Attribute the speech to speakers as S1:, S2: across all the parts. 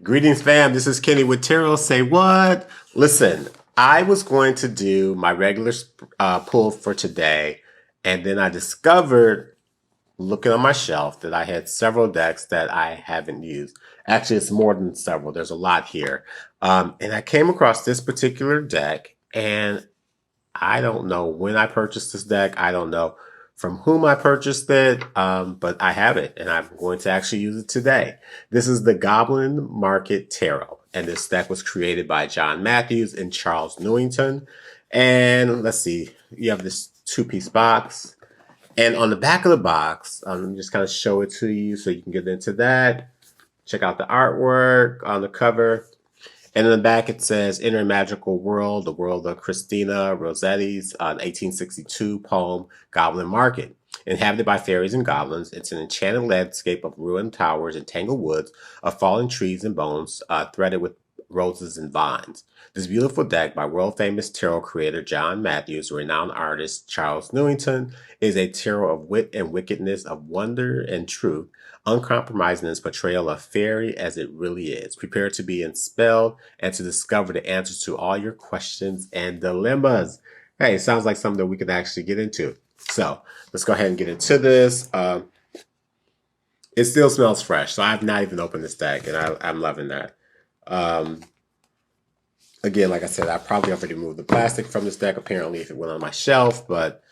S1: Greetings, fam. This is Kenny with Tarot. Say what? Listen, I was going to do my regular pull for today, and then I discovered, looking on my shelf, that I had several decks that I haven't used. Actually, it's more than several. There's a lot here. And I came across this particular deck, and I don't know when I purchased this deck. I don't know from whom I purchased it, but I have it, and I'm going to actually use it today. This is the Goblin Market Tarot, and this deck was created by John Matthews and Charles Newington. And let's see, you have this two-piece box. And on the back of the box, let me just kind of show it to you so you can get into that. Check out the artwork on the cover. And in the back, it says, "Enter a magical world, the world of Christina Rossetti's 1862 poem, Goblin Market. Inhabited by fairies and goblins, it's an enchanted landscape of ruined towers and tangled woods, of fallen trees and bones, threaded with roses and vines. This beautiful deck by world-famous tarot creator John Matthews, renowned artist Charles Newington, is a tarot of wit and wickedness, of wonder and truth, uncompromising in its portrayal of fairy as it really is. Prepare to be enspelled and to discover the answers to all your questions and dilemmas." Hey, it sounds like something that we could actually get into. So let's go ahead and get into this. It still smells fresh, so I've not even opened this deck, and I'm loving that. Again, like I said, I probably already removed the plastic from this deck, apparently, if it went on my shelf, but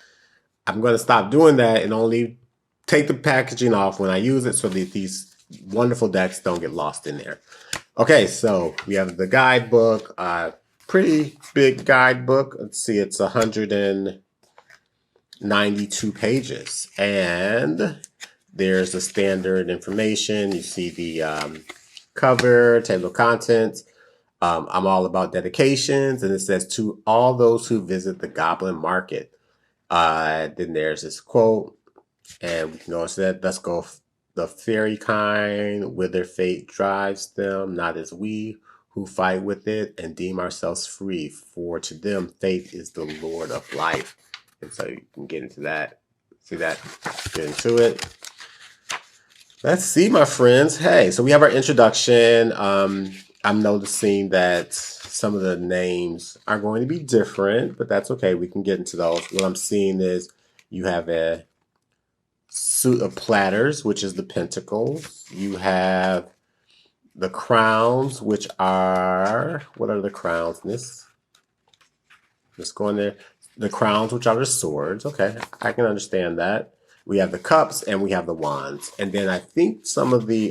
S1: I'm going to stop doing that and only take the packaging off when I use it so that these wonderful decks don't get lost in there. Okay, so we have the guidebook, pretty big guidebook. Let's see, it's 192 pages. And there's the standard information. You see the cover, table of contents. I'm all about dedications, and it says, "To all those who visit the Goblin Market." Then there's this quote, and we can go into that. "Let's go the fairy kind, whither fate drives them, not as we who fight with it and deem ourselves free, for to them fate is the Lord of life." And so you can get into that. See that? Get into it. Let's see, my friends. Hey, so we have our introduction. I'm noticing that some of the names are going to be different, but that's okay. We can get into those. What I'm seeing is you have a suit of platters, which is the pentacles. You have the crowns, which are, what are the crowns? Let's go in there. The crowns, which are the swords. Okay, I can understand that. We have the cups and we have the wands. And then I think some of the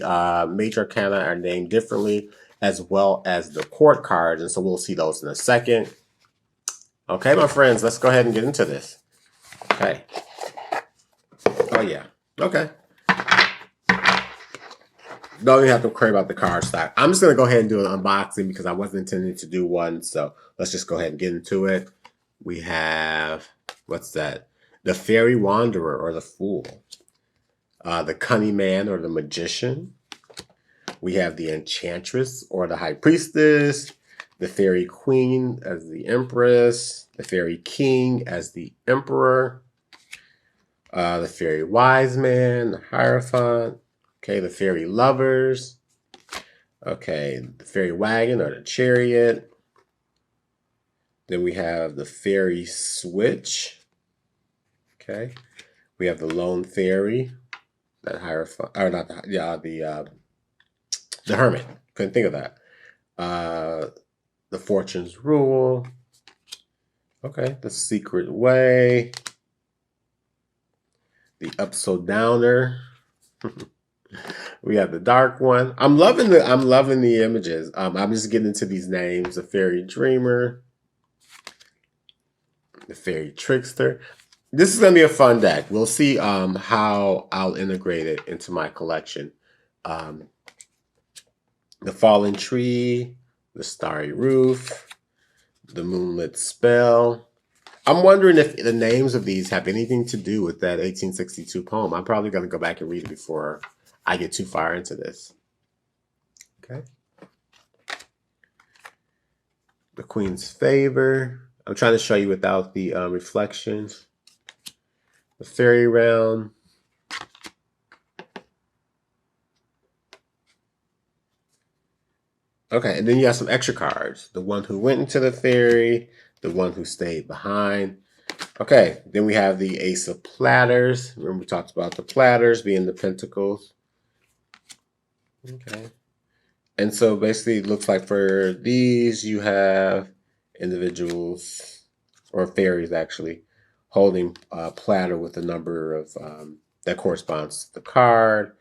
S1: major arcana are named differently, as well as the court cards. And so we'll see those in a second. Okay, my friends, let's go ahead and get into this. Okay. Oh, yeah. Okay. Don't even have to worry about the card stock. I'm just going to go ahead and do an unboxing because I wasn't intending to do one. So let's just go ahead and get into it. We have, what's that? The Fairy Wanderer, or the Fool. The Cunning Man, or the Magician. We have the Enchantress, or the High Priestess. The Fairy Queen as the Empress. The Fairy King as the Emperor. The Fairy Wise Man, the Hierophant. Okay, the Fairy Lovers. Okay, the Fairy Wagon, or the Chariot. Then we have the Fairy Switch. Okay, we have the Lone Fairy, that Hierophant, or not the, yeah, the Hermit. Couldn't think of that. The Fortune's Rule. Okay, the Secret Way. The Upside Downer. We have the Dark One. I'm loving the images. I'm just getting into these names. The Fairy Dreamer. The Fairy Trickster. This is going to be a fun deck. We'll see how I'll integrate it into my collection. The Fallen Tree, the Starry Roof, the Moonlit Spell. I'm wondering if the names of these have anything to do with that 1862 poem. I'm probably going to go back and read it before I get too far into this. Okay. The Queen's Favor. I'm trying to show you without the reflections. The Fairy Realm. Okay, and then you have some extra cards. The one who went into the fairy, the one who stayed behind. Okay, then we have the Ace of Platters. Remember we talked about the platters being the pentacles. Okay. And so basically it looks like for these you have individuals, or fairies actually, holding a platter with a number of that corresponds to the card.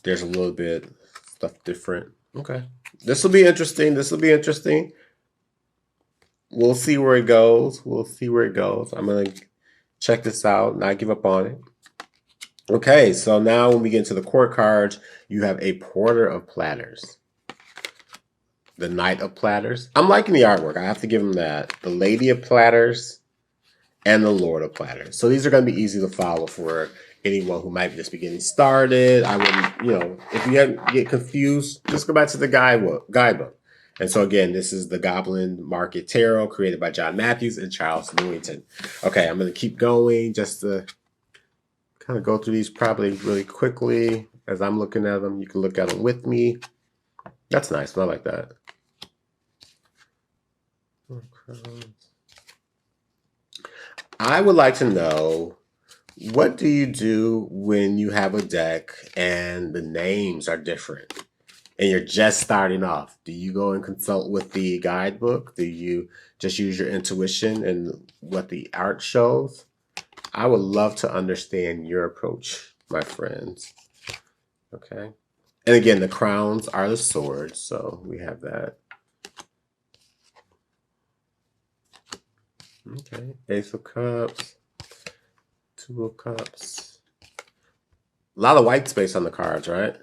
S1: There's a little bit stuff different. Okay. This will be interesting. This will be interesting. We'll see where it goes. We'll see where it goes. I'm going to check this out, not give up on it. Okay, so now when we get into the court cards, you have a Porter of Platters. The Knight of Platters. I'm liking the artwork. I have to give them that. The Lady of Platters and the Lord of Platters. So these are going to be easy to follow for anyone who might just be getting started. I would, if you get confused, just go back to the guidebook. And so again, this is the Goblin Market Tarot created by John Matthews and Charles Newington. Okay, I'm going to keep going just to kind of go through these probably really quickly as I'm looking at them. You can look at them with me. That's nice. I like that. I would like to know, what do you do when you have a deck and the names are different and you're just starting off? Do you go and consult with the guidebook? Do you just use your intuition and what the art shows? I would love to understand your approach, my friends. Okay. And again, the crowns are the swords, so we have that. Okay, Ace of Cups, Two of Cups. A lot of white space on the cards, right?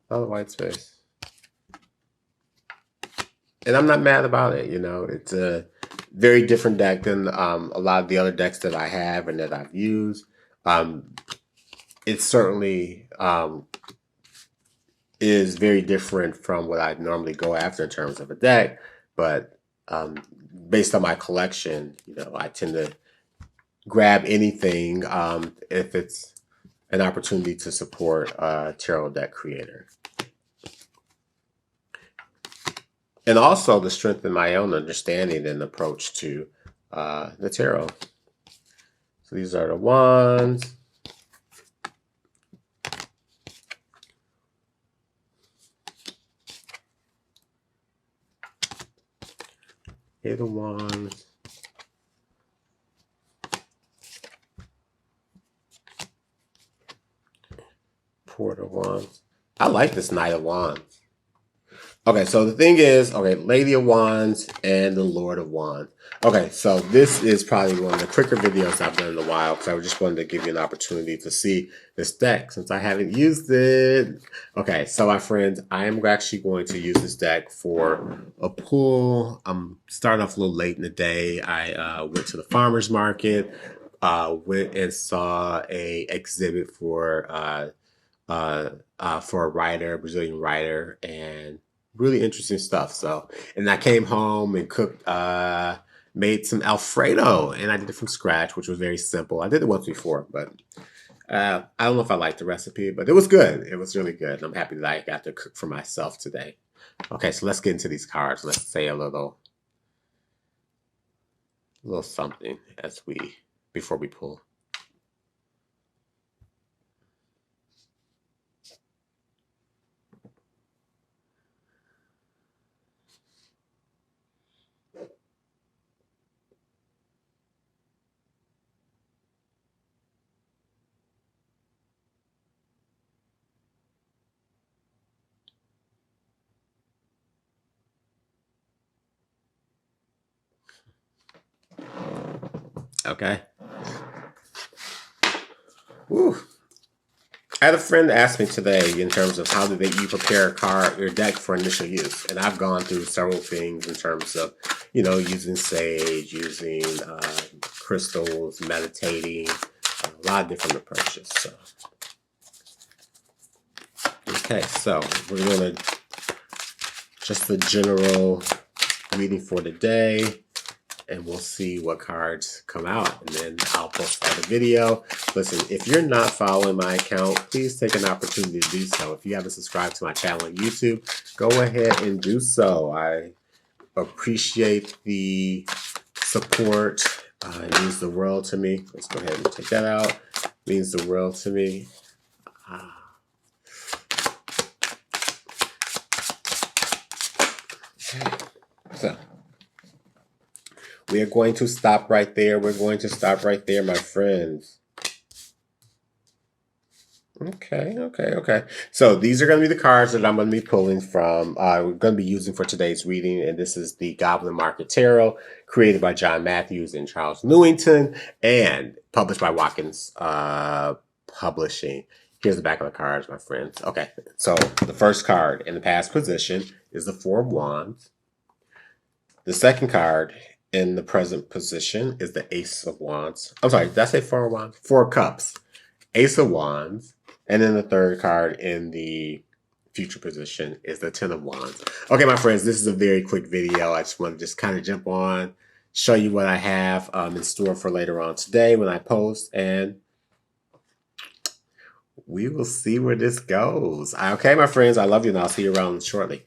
S1: A lot of white space. And I'm not mad about it, It's a very different deck than a lot of the other decks that I have and that I've used. It certainly is very different from what I normally go after in terms of a deck, but based on my collection, I tend to grab anything if it's an opportunity to support a tarot deck creator. And also to strengthen my own understanding and approach to the tarot. So these are the wands. Eight of Wands. Port of Wands. I like this Knight of Wands. Okay, so the thing is, Lady of Wands and the Lord of Wands. Okay, so this is probably one of the quicker videos I've done in a while because I just wanted to give you an opportunity to see this deck since I haven't used it. Okay, so my friends, I am actually going to use this deck for a pull. I'm starting off a little late in the day. I went to the farmer's market, went and saw a exhibit for a writer, a Brazilian writer, and really interesting stuff. So, and I came home and cooked, made some Alfredo, and I did it from scratch, which was very simple. I did it once before, but I don't know if I liked the recipe, but it was good. It was really good. I'm happy that I got to cook for myself today. Okay, so let's get into these cards. Let's say a little something before we pull. Okay. Woo. I had a friend ask me today in terms of how you prepare your deck for initial use. And I've gone through several things in terms of, using sage, using crystals, meditating, a lot of different approaches. So, okay, so we're going to just the general reading for the day. and we'll see what cards come out, and then I'll post another video. Listen, if you're not following my account, please take an opportunity to do so. If you haven't subscribed to my channel on YouTube, go ahead and do so. I appreciate the support. It means the world to me. Let's go ahead and take that out. It means the world to me. Okay. So we are going to stop right there. We're going to stop right there, my friends. Okay. So these are going to be the cards that I'm going to be pulling from. We're going to be using for today's reading. And this is the Goblin Market Tarot, created by John Matthews and Charles Newington, and published by Watkins Publishing. Here's the back of the cards, my friends. Okay, so the first card in the past position is the Four of Wands. The second card in the present position is the Ace of Wands. I'm sorry, did I say Four of Wands? Four of Cups. Ace of Wands. And then the third card in the future position is the Ten of Wands. Okay, my friends, this is a very quick video. I just want to kind of jump on, show you what I have in store for later on today when I post, and we will see where this goes. Okay, my friends, I love you, and I'll see you around shortly.